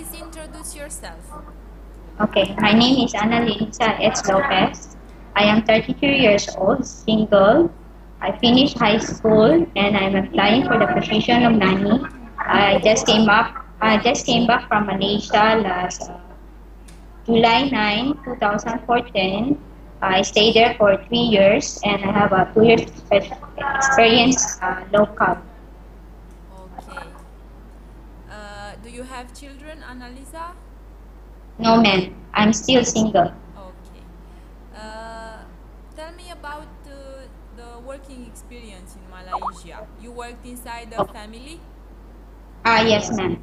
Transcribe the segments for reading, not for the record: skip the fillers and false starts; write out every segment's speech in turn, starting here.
please introduce yourself? Okay, my name is Liza Lopez. I am 32 years old, single. I finished high school and I'm applying for the position of nanny. I just came back from Malaysia last July 9, 2014. I stayed there for 3 years and I have a 2 years experience local. Okay. Do you have children, Annalisa? No man, I'm still single. Okay. Uh, Tell me about the working experience in Malaysia. You worked inside a Oh, family? yes ma'am.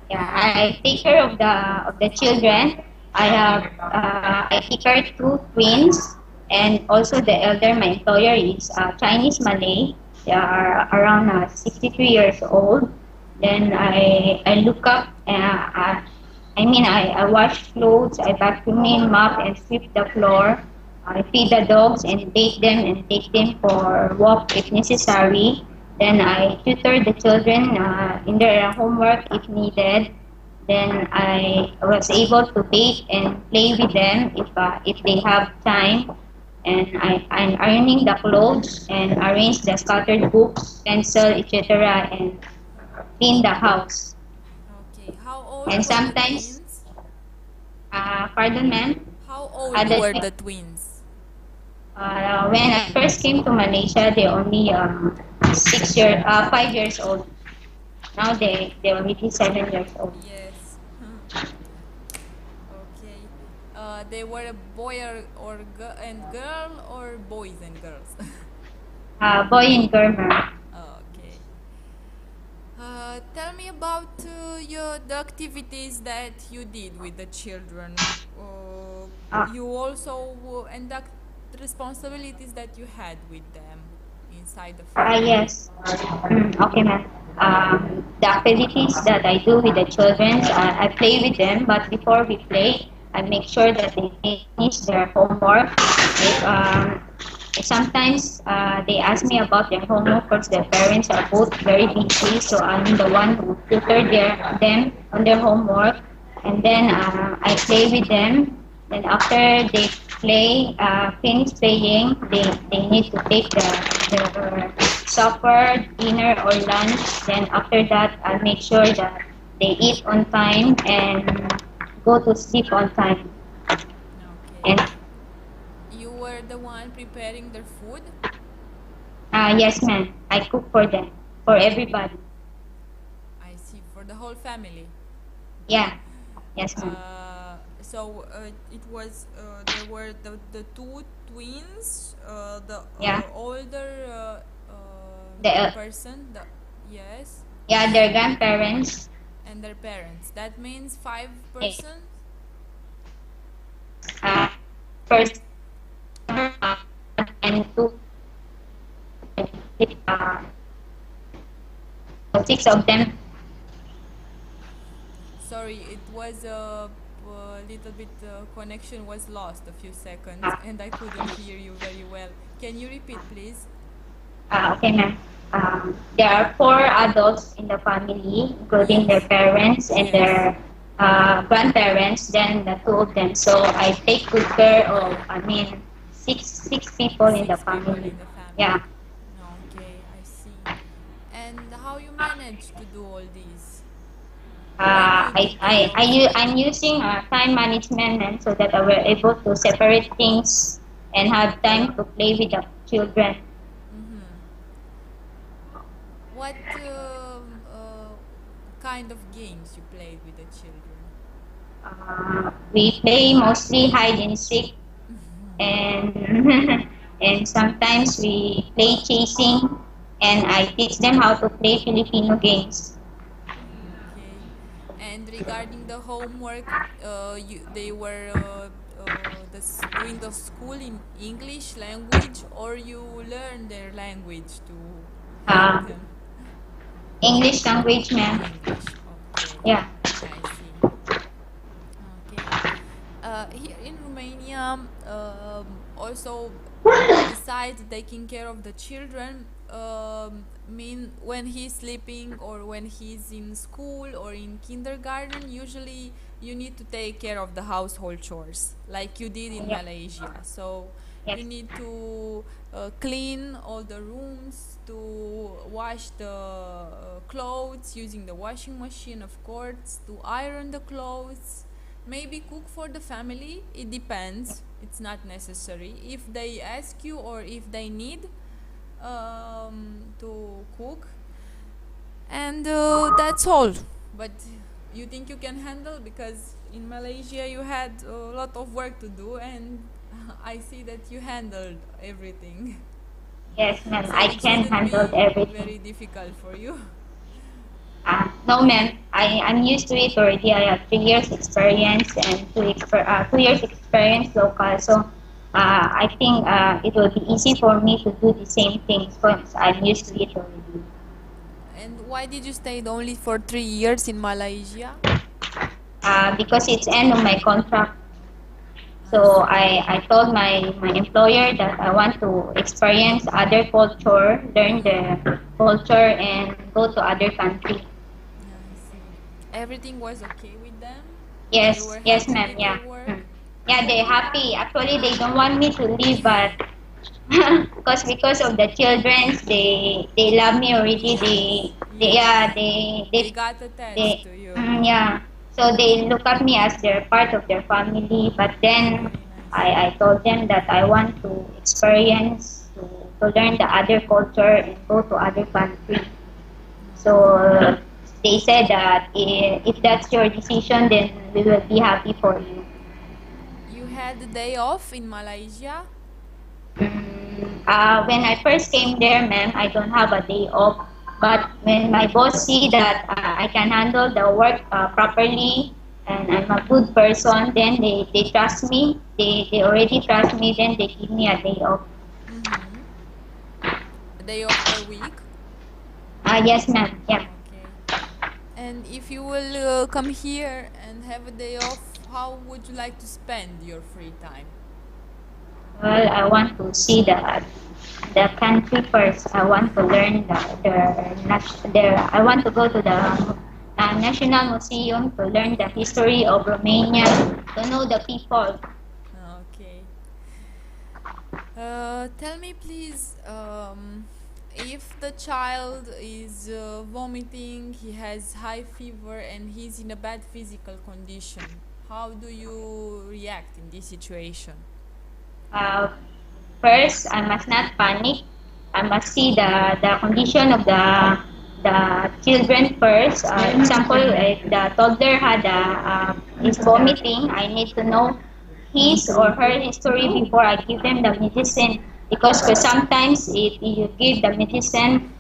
Yeah, Okay. I take care of the children. I take care of two twins, and also the elder. My employer is Chinese Malay. They are around 63 years old. Then I look up. I wash clothes. I vacuum, mop, and sweep the floor. I feed the dogs and bathe them and take them for walk if necessary. Then I tutor the children in their homework if needed. Then I was able to bake and play with them if they have time. And I'm ironing the clothes and arrange the scattered books, pencil, etc. and clean the house. Okay. How old And were the sometimes, twins? pardon ma'am, How old other were thing, the twins? when I first came to Malaysia, they only 5 years old. Now they already 7 years old. Yes. Okay. They were a boy and girl, or boys and girls? Boy and girl, ma'am. Okay. Tell me about the activities that you did with the children. Uh, You also and the responsibilities that you had with them inside the family. yes. Okay, ma'am. The activities that I do with the children, I play with them, but before we play, I make sure that they finish their homework. Sometimes they ask me about their homework because their parents are both very busy, so I'm the one who them on their homework, and then I play with them. Then after they finish playing, they need to take their supper, dinner, or lunch. Then after that, I make sure that they eat on time and go to sleep on time. Okay. And You were the one preparing their food? yes, ma'am, I cook for them, for everybody. I see, for the whole family. Yeah, yes, ma'am. It was there were the two twins, the Yeah, older the person, yes, yeah, their grandparents. and their parents. That means five eh, persons. Uh, first, uh, and two, uh, six of them. Sorry, it was a little bit connection was lost a few seconds, Uh, and I couldn't hear you very well. Can you repeat, please? okay, ma'am. There are four adults in the family, including their Yes, parents and yes. their grandparents. Then the two of them. So I take good care of. Six people in the Six people family. in the family. Yeah. Okay, I see. And how you manage to do all this? Where do Uh, you I, get I, the time? I'm using time management and so that I were able to separate things and have time to play with the children. Mm-hmm. What kind of games you played with the children? We play mostly hide and seek and and sometimes we play chasing and I teach them how to play Filipino games. Okay. And regarding the homework, they were doing the school in English language, or you learn their language to help Uh, them? English language, ma'am. English. Okay. Yeah. I see. Okay. Here in Romania, also besides taking care of the children, mean when he's sleeping or when he's in school or in kindergarten, usually you need to take care of the household chores like you did in Yeah. Malaysia. So you Yes. need to clean all the rooms, to wash the clothes using the washing machine, of course, to iron the clothes, maybe cook for the family. It depends, it's not necessary. If they ask you or if they need to cook, and that's all. But you think you can handle, because in Malaysia you had a lot of work to do, and I see that you handled everything. Yes, ma'am. So I it can shouldn't handle be everything. very difficult for you. No, ma'am. I'm used to it already. I have 3 years experience and 2 years experience local. So I think it will be easy for me to do the same things because I'm used to it already. And why did you stay only for 3 years in Malaysia? Because it's end of my contract. I So see. I told my employer that I want to experience other culture, learn the culture, and go to other country. I see. Everything was okay with them? They Yes, were yes, happy ma'am. with your Yeah. work? Mm. Yeah, they're happy. Actually, they don't want me to leave, but because of the childrens, they love me already. Yes, They yes. yeah They got attached they to you. yeah. So they look at me as their part of their family. But then Very nice. I told them that I want to experience to learn the other culture and go to other country. So Okay. they said that if that's your decision, then we will be happy for you. You had a day off in Malaysia? When I first came there, ma'am, I don't have a day off. But when my boss see that I can handle the work properly and I'm a good person, then they trust me. They already trust me. Then they give me a day off. Mm-hmm. A day off per week? Yes, ma'am. Yeah. Okay. And if you will come here and have a day off, how would you like to spend your free time? Well, I want to see the country first. I want to learn I want to go to the National Museum to learn the history of Romania, to know the people. Okay. Tell me, please, if the child is vomiting, he has high fever, and he's in a bad physical condition, how do you react in this situation? Uh, First, I must not panic. I must see the condition of the children first. Example, if the toddler is vomiting, I need to know his or her history before I give them the medicine. Because for sometimes if you give the medicine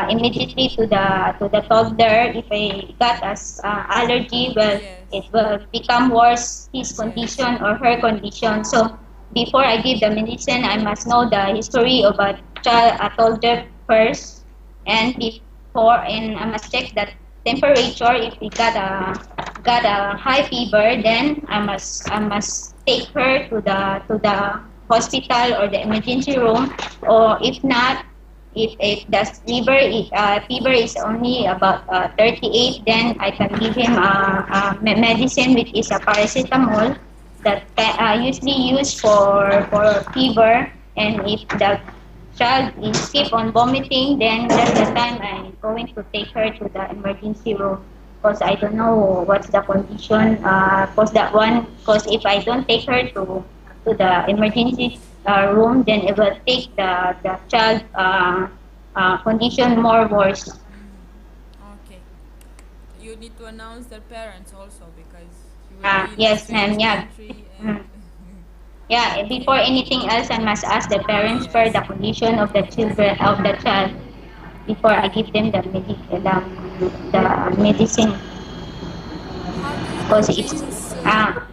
immediately to the toddler, if I got as allergy, well, it Yes, will become worse his yes. condition or her condition. So before I give the medicine, I must know the history of a toddler first, and I must check the temperature. If we got a high fever, then I must take her to the hospital or the emergency room. Or if not, if the fever is only about 38, then I can give him a medicine which is a paracetamol that usually used for fever. And if the child is keep on vomiting, then that's the time I'm going to take her to the emergency room because I don't know what's the condition. Because if I don't take her to the emergency room, then it will take the child condition more worse. Okay. You need to announce their parents also, because you will be in a Yes, ma'am. strange Yeah. country Mm. and Yeah, before okay. anything else, I must ask the parents for the Yes. condition of the Yes. children of the child before I Okay. give them the medicine. How do you Because it's convince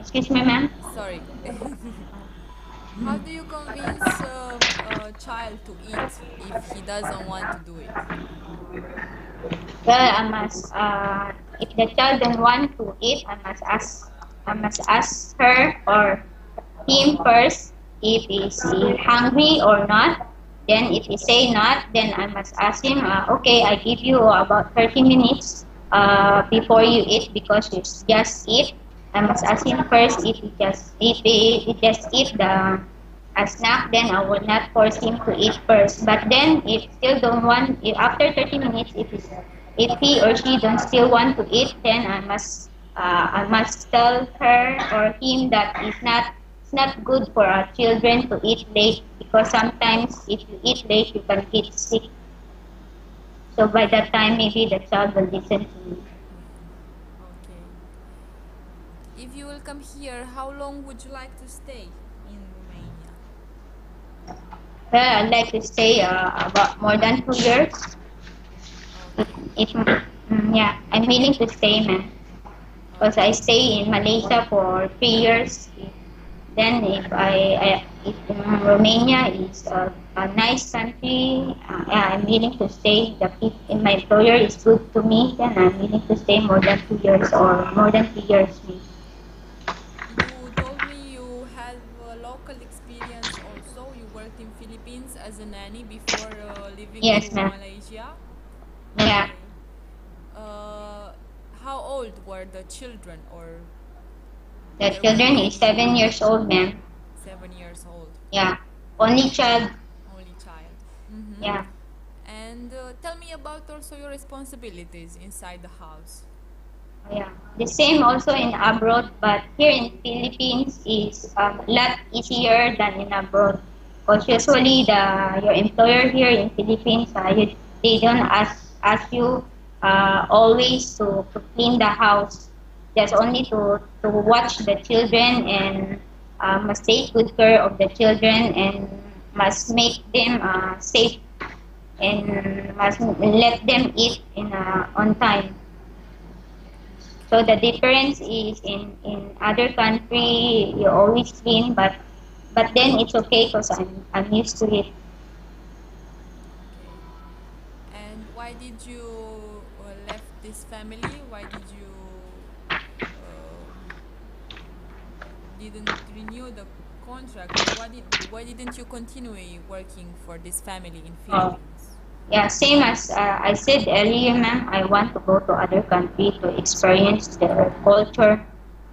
excuse me, ma'am. sorry. How do you convince a child to eat if he doesn't want to do it? Well, if the child don't want to eat, I must ask her or him first if is he hungry or not. Then if he say not, then I must ask him, okay, I give you about 30 minutes before you eat because you just eat. I must ask him first if he just eat the a snack, then I will not force him to eat first. But then if still don't want, if after 30 minutes, if he or she don't still want to eat, then I must tell her or him that it's not good for our children to eat late because sometimes if you eat late, you can get sick. So by that time, maybe the child will listen to me. Okay. If you will come here, how long would you like to stay in Romania? Well, I'd like to stay about more than 2 years. Okay. Yeah, I'm willing to stay, man. Because I Okay. stay in Malaysia for 3 years. Then if Romania is a nice country, yeah, I'm willing to stay. If my employer is good to me, then I'm willing to stay more than 2 years or more than 3 years. Maybe. You told me you have local experience also. You worked in Philippines as a nanny before leaving Yes, to ma'am. Malaysia. Yeah, Okay. Uh, how old were the children, or the there were children is many? 7 years old, ma'am. 7 years old. Yeah, only child. Only child. Mm-hmm. Yeah. And tell me about also your responsibilities inside the house. Yeah, the same also in abroad, but here in Philippines is a lot easier than in abroad. Because usually your employer here in Philippines, they don't ask you always to clean the house. Just only to watch the children and must take good care of the children and must make them safe and must let them eat on time. So Okay. the difference is in other country you always clean, but then it's okay because I'm used to it. Okay. And why did you left this family? Why did you didn't renew the contract, or why didn't you continue working for this family in Oh, Philippines? yeah, same as I said earlier, ma'am. I want to go to other country to experience their culture,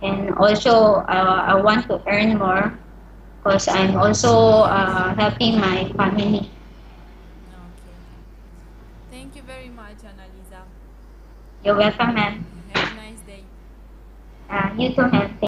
and also I want to earn more because I'm also helping my family. Okay. Thank you very much, Annalisa. You're welcome, ma'am. Have a nice day. You too, ma'am.